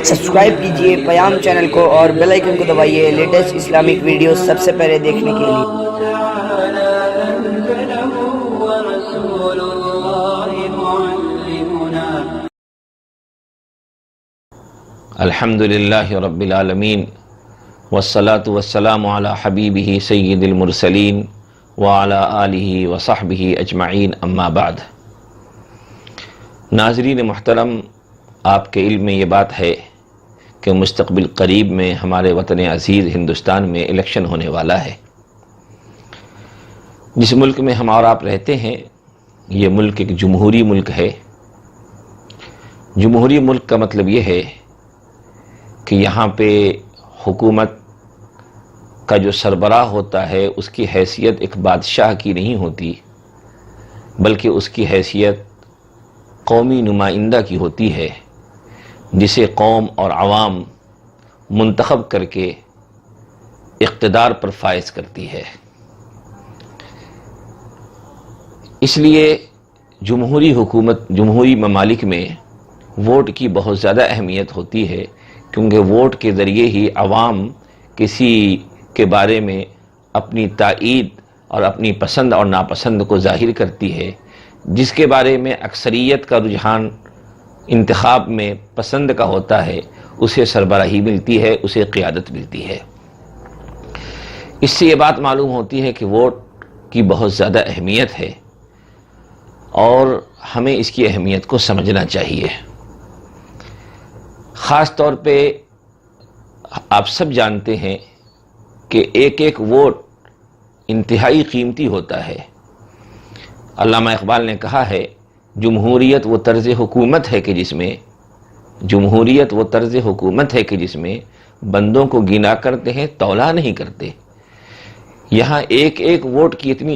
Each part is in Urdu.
سبسکرائب کیجئے پیام چینل کو اور بیل آئیکن کو دبائیے لیٹسٹ اسلامک ویڈیوز سب سے پہلے دیکھنے کے لیے۔ الحمدللہ رب العالمین والصلاة والسلام علی حبیبہ سید المرسلین وعلی آلہ وصحبہ اجمعین اما بعد۔ ناظرین محترم، آپ کے علم میں یہ بات ہے کہ مستقبل قریب میں ہمارے وطن عزیز ہندوستان میں الیکشن ہونے والا ہے۔ جس ملک میں ہم اور آپ رہتے ہیں یہ ملک ایک جمہوری ملک ہے۔ جمہوری ملک کا مطلب یہ ہے کہ یہاں پہ حکومت کا جو سربراہ ہوتا ہے اس کی حیثیت ایک بادشاہ کی نہیں ہوتی، بلکہ اس کی حیثیت قومی نمائندہ کی ہوتی ہے، جسے قوم اور عوام منتخب کر کے اقتدار پر فائز کرتی ہے۔ اس لیے جمہوری حکومت، جمہوری ممالک میں ووٹ کی بہت زیادہ اہمیت ہوتی ہے، کیونکہ ووٹ کے ذریعے ہی عوام کسی کے بارے میں اپنی تائید اور اپنی پسند اور ناپسند کو ظاہر کرتی ہے۔ جس کے بارے میں اکثریت کا رجحان انتخاب میں پسند کا ہوتا ہے اسے سربراہی ملتی ہے، اسے قیادت ملتی ہے۔ اس سے یہ بات معلوم ہوتی ہے کہ ووٹ کی بہت زیادہ اہمیت ہے اور ہمیں اس کی اہمیت کو سمجھنا چاہیے۔ خاص طور پہ آپ سب جانتے ہیں کہ ایک ایک ووٹ انتہائی قیمتی ہوتا ہے۔ علامہ اقبال نے کہا ہے، جمہوریت وہ طرز حکومت ہے کہ جس میں جمہوریت وہ طرز حکومت ہے کہ جس میں بندوں کو گنا کرتے ہیں تولا نہیں کرتے۔ یہاں ایک ایک ووٹ کی اتنی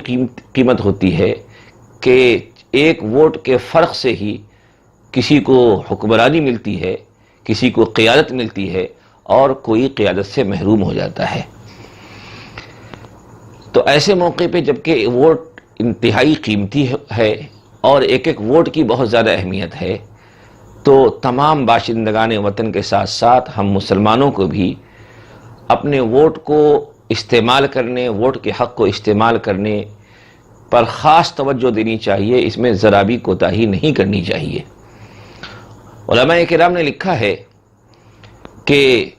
قیمت ہوتی ہے کہ ایک ووٹ کے فرق سے ہی کسی کو حکمرانی ملتی ہے، کسی کو قیادت ملتی ہے اور کوئی قیادت سے محروم ہو جاتا ہے۔ تو ایسے موقع پہ جبکہ ووٹ انتہائی قیمتی ہے اور ایک ایک ووٹ کی بہت زیادہ اہمیت ہے، تو تمام باشندگان وطن کے ساتھ ساتھ ہم مسلمانوں کو بھی اپنے ووٹ کو استعمال کرنے، ووٹ کے حق کو استعمال کرنے پر خاص توجہ دینی چاہیے، اس میں ذرا بھی کوتاہی نہیں کرنی چاہیے۔ علماء کرام نے لکھا ہے کہ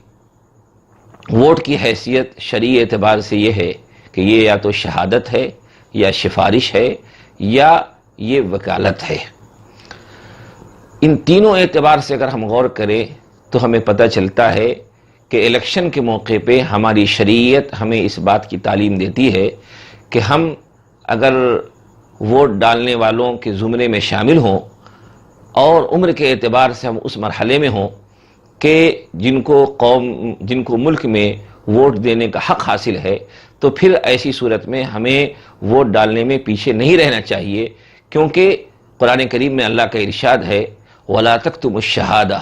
ووٹ کی حیثیت شرعی اعتبار سے یہ ہے کہ یہ یا تو شہادت ہے یا سفارش ہے یا یہ وکالت ہے۔ ان تینوں اعتبار سے اگر ہم غور کریں تو ہمیں پتہ چلتا ہے کہ الیکشن کے موقع پہ ہماری شریعت ہمیں اس بات کی تعلیم دیتی ہے کہ ہم اگر ووٹ ڈالنے والوں کے زمرے میں شامل ہوں اور عمر کے اعتبار سے ہم اس مرحلے میں ہوں کہ جن کو ملک میں ووٹ دینے کا حق حاصل ہے، تو پھر ایسی صورت میں ہمیں ووٹ ڈالنے میں پیچھے نہیں رہنا چاہیے، کیونکہ قرآن کریم میں اللہ کا ارشاد ہے وَلَا تَكْتُمُوا الشَّهَادَةَ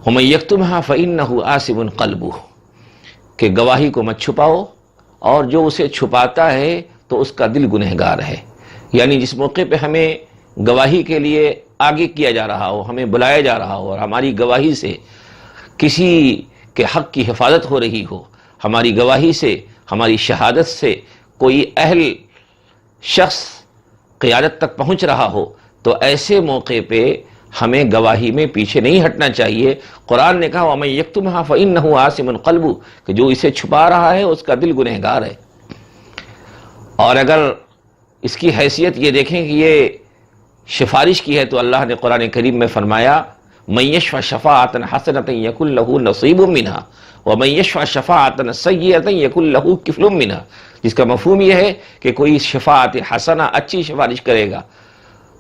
وَمَن يَكْتُمْهَا فَإِنَّهُ آثِمٌ قَلْبُهُ کہ گواہی کو مت چھپاؤ اور جو اسے چھپاتا ہے تو اس کا دل گنہگار ہے۔ یعنی جس موقع پہ ہمیں گواہی کے لیے آگے کیا جا رہا ہو، ہمیں بلایا جا رہا ہو اور ہماری گواہی سے کسی کے حق کی حفاظت ہو رہی ہو، ہماری گواہی سے، ہماری شہادت سے کوئی اہل شخص قیادت تک پہنچ رہا ہو، تو ایسے موقع پہ ہمیں گواہی میں پیچھے نہیں ہٹنا چاہیے۔ قرآن نے کہا وَمَن يَكْتُمْهَا فَإِنَّهُ آثِمٌ قَلْبُهُ کہ جو اسے چھپا رہا ہے اس کا دل گنہگار ہے۔ اور اگر اس کی حیثیت یہ دیکھیں کہ یہ سفارش کی ہے تو اللہ نے قرآن کریم میں فرمایا مَن يَشْفَعْ شَفَاعَةً حَسَنَةً يَكُنْ لَهُ نَصِيبٌ مِّنْهَا وَمَن يَشْفَعْ شَفَاعَةً سَيِّئَةً يَكُنْ لَهُ كِفْلٌ مِّنْهَا جس کا مفہوم یہ ہے کہ کوئی شفاعت حسنہ اچھی سفارش کرے گا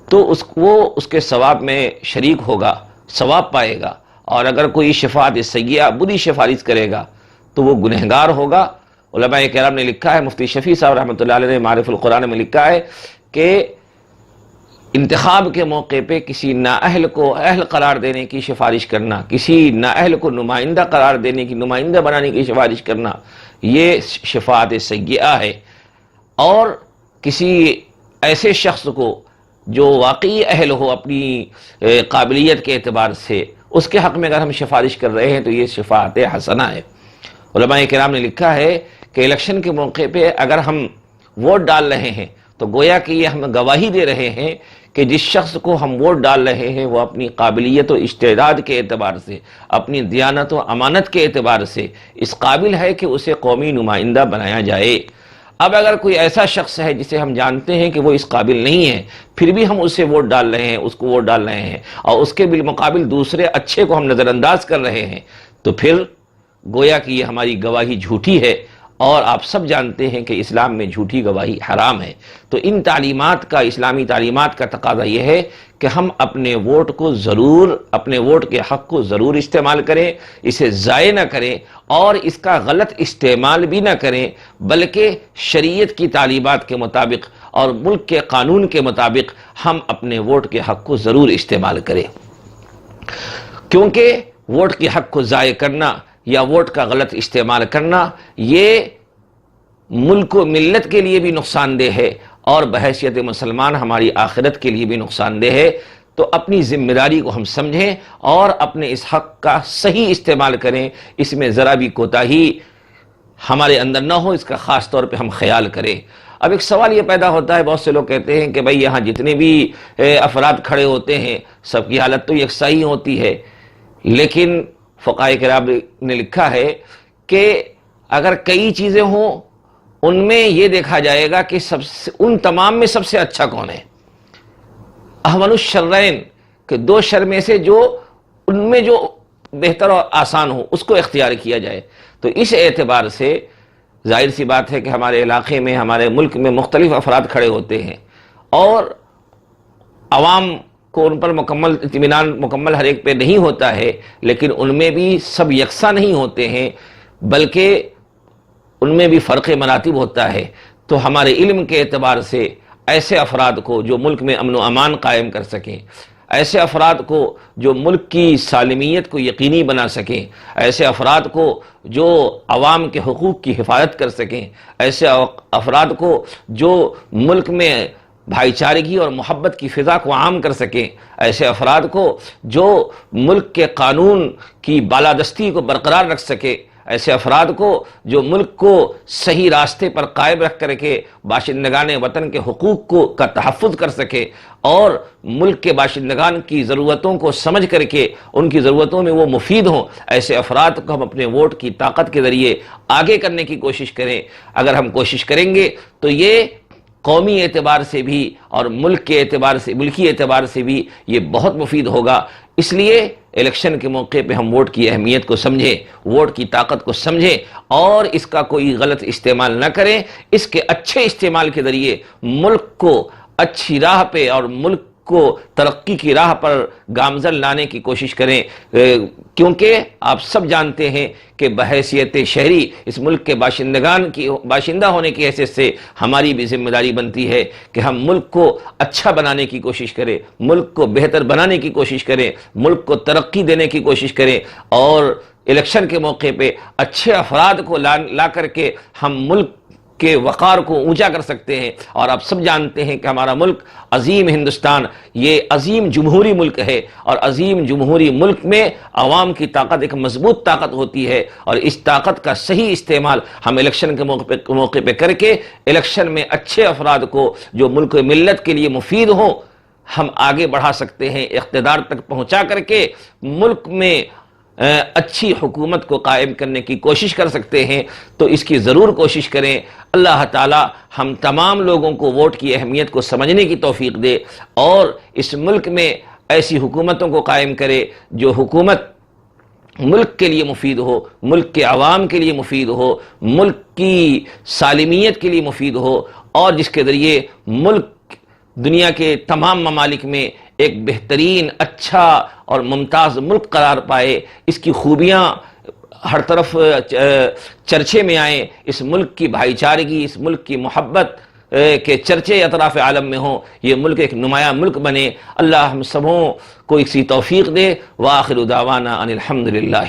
تو وہ اس کے ثواب میں شریک ہوگا، ثواب پائے گا، اور اگر کوئی شفاعت سیئہ بری سفارش کرے گا تو وہ گنہگار ہوگا۔ علماء کرام نے لکھا ہے، مفتی شفیع صاحب رحمۃ اللہ علیہ نے معارف القرآن میں لکھا ہے کہ انتخاب کے موقع پہ کسی نااہل کو اہل قرار دینے کی سفارش کرنا، کسی نااہل کو نمائندہ قرار دینے کی، نمائندہ بنانے کی سفارش کرنا، یہ شفاعت سیئہ ہے۔ اور کسی ایسے شخص کو جو واقعی اہل ہو اپنی قابلیت کے اعتبار سے، اس کے حق میں اگر ہم سفارش کر رہے ہیں تو یہ شفاعت حسنہ ہے۔ علماء کرام نے لکھا ہے کہ الیکشن کے موقع پہ اگر ہم ووٹ ڈال رہے ہیں تو گویا کہ یہ ہم گواہی دے رہے ہیں کہ جس شخص کو ہم ووٹ ڈال رہے ہیں وہ اپنی قابلیت و استعداد کے اعتبار سے، اپنی دیانت و امانت کے اعتبار سے اس قابل ہے کہ اسے قومی نمائندہ بنایا جائے۔ اب اگر کوئی ایسا شخص ہے جسے ہم جانتے ہیں کہ وہ اس قابل نہیں ہے، پھر بھی ہم اسے ووٹ ڈال رہے ہیں، اس کو ووٹ ڈال رہے ہیں، اور اس کے بالمقابل دوسرے اچھے کو ہم نظر انداز کر رہے ہیں، تو پھر گویا کہ یہ ہماری گواہی جھوٹی ہے، اور آپ سب جانتے ہیں کہ اسلام میں جھوٹی گواہی حرام ہے۔ تو ان تعلیمات کا، اسلامی تعلیمات کا تقاضا یہ ہے کہ ہم اپنے ووٹ کو ضرور، اپنے ووٹ کے حق کو ضرور استعمال کریں، اسے ضائع نہ کریں، اور اس کا غلط استعمال بھی نہ کریں، بلکہ شریعت کی تعلیمات کے مطابق اور ملک کے قانون کے مطابق ہم اپنے ووٹ کے حق کو ضرور استعمال کریں، کیونکہ ووٹ کے حق کو ضائع کرنا یا ووٹ کا غلط استعمال کرنا یہ ملک و ملت کے لیے بھی نقصان دہ ہے، اور بحیثیت مسلمان ہماری آخرت کے لیے بھی نقصان دہ ہے۔ تو اپنی ذمہ داری کو ہم سمجھیں اور اپنے اس حق کا صحیح استعمال کریں، اس میں ذرا بھی کوتاہی ہمارے اندر نہ ہو، اس کا خاص طور پہ ہم خیال کریں۔ اب ایک سوال یہ پیدا ہوتا ہے، بہت سے لوگ کہتے ہیں کہ بھائی یہاں جتنے بھی افراد کھڑے ہوتے ہیں سب کی حالت تو یکساں ہی ہوتی ہے، لیکن فقہاء کرام نے لکھا ہے کہ اگر کئی چیزیں ہوں ان میں یہ دیکھا جائے گا کہ ان تمام میں سب سے اچھا کون ہے، احون الشرین، کہ دو شر میں سے جو ان میں جو بہتر اور آسان ہو اس کو اختیار کیا جائے۔ تو اس اعتبار سے ظاہر سی بات ہے کہ ہمارے علاقے میں، ہمارے ملک میں مختلف افراد کھڑے ہوتے ہیں، اور عوام کو ان پر مکمل اطمینان مکمل ہر ایک پہ نہیں ہوتا ہے، لیکن ان میں بھی سب یکساں نہیں ہوتے ہیں، بلکہ ان میں بھی فرق مراتب ہوتا ہے۔ تو ہمارے علم کے اعتبار سے ایسے افراد کو جو ملک میں امن و امان قائم کر سکیں، ایسے افراد کو جو ملک کی سالمیت کو یقینی بنا سکیں، ایسے افراد کو جو عوام کے حقوق کی حفاظت کر سکیں، ایسے افراد کو جو ملک میں بھائی چارگی اور محبت کی فضا کو عام کر سکیں، ایسے افراد کو جو ملک کے قانون کی بالادستی کو برقرار رکھ سکے، ایسے افراد کو جو ملک کو صحیح راستے پر قائم رکھ کر کے باشندگان وطن کے حقوق کا تحفظ کر سکے، اور ملک کے باشندگان کی ضرورتوں کو سمجھ کر کے ان کی ضرورتوں میں وہ مفید ہوں، ایسے افراد کو ہم اپنے ووٹ کی طاقت کے ذریعے آگے کرنے کی کوشش کریں۔ اگر ہم کوشش کریں گے تو یہ قومی اعتبار سے بھی اور ملک کے اعتبار سے، ملکی اعتبار سے بھی یہ بہت مفید ہوگا۔ اس لیے الیکشن کے موقع پہ ہم ووٹ کی اہمیت کو سمجھیں، ووٹ کی طاقت کو سمجھیں، اور اس کا کوئی غلط استعمال نہ کریں۔ اس کے اچھے استعمال کے ذریعے ملک کو اچھی راہ پہ اور ملک کو ترقی کی راہ پر گامزن لانے کی کوشش کریں، کیونکہ آپ سب جانتے ہیں کہ بحیثیت شہری اس ملک کے باشندہ ہونے کی حیثیت سے ہماری بھی ذمہ داری بنتی ہے کہ ہم ملک کو اچھا بنانے کی کوشش کریں، ملک کو بہتر بنانے کی کوشش کریں، ملک کو ترقی دینے کی کوشش کریں، اور الیکشن کے موقع پہ اچھے افراد کو لا کر کے ہم ملک کے وقار کو اونچا کر سکتے ہیں۔ اور آپ سب جانتے ہیں کہ ہمارا ملک عظیم ہندوستان یہ عظیم جمہوری ملک ہے، اور عظیم جمہوری ملک میں عوام کی طاقت ایک مضبوط طاقت ہوتی ہے، اور اس طاقت کا صحیح استعمال ہم الیکشن کے موقع پہ کر کے الیکشن میں اچھے افراد کو جو ملک و ملت کے لیے مفید ہوں ہم آگے بڑھا سکتے ہیں، اقتدار تک پہنچا کر کے ملک میں اچھی حکومت کو قائم کرنے کی کوشش کر سکتے ہیں۔ تو اس کی ضرور کوشش کریں۔ اللہ تعالی ہم تمام لوگوں کو ووٹ کی اہمیت کو سمجھنے کی توفیق دے، اور اس ملک میں ایسی حکومتوں کو قائم کرے جو حکومت ملک کے لیے مفید ہو، ملک کے عوام کے لیے مفید ہو، ملک کی سالمیت کے لیے مفید ہو، اور جس کے ذریعے ملک دنیا کے تمام ممالک میں ایک بہترین، اچھا اور ممتاز ملک قرار پائے، اس کی خوبیاں ہر طرف چرچے میں آئیں، اس ملک کی بھائی چارگی، اس ملک کی محبت کے چرچے اطراف عالم میں ہوں، یہ ملک ایک نمایاں ملک بنے۔ اللہ ہم سبوں کو اسی توفیق دے۔ وآخر دعوانا ان الحمدللہ۔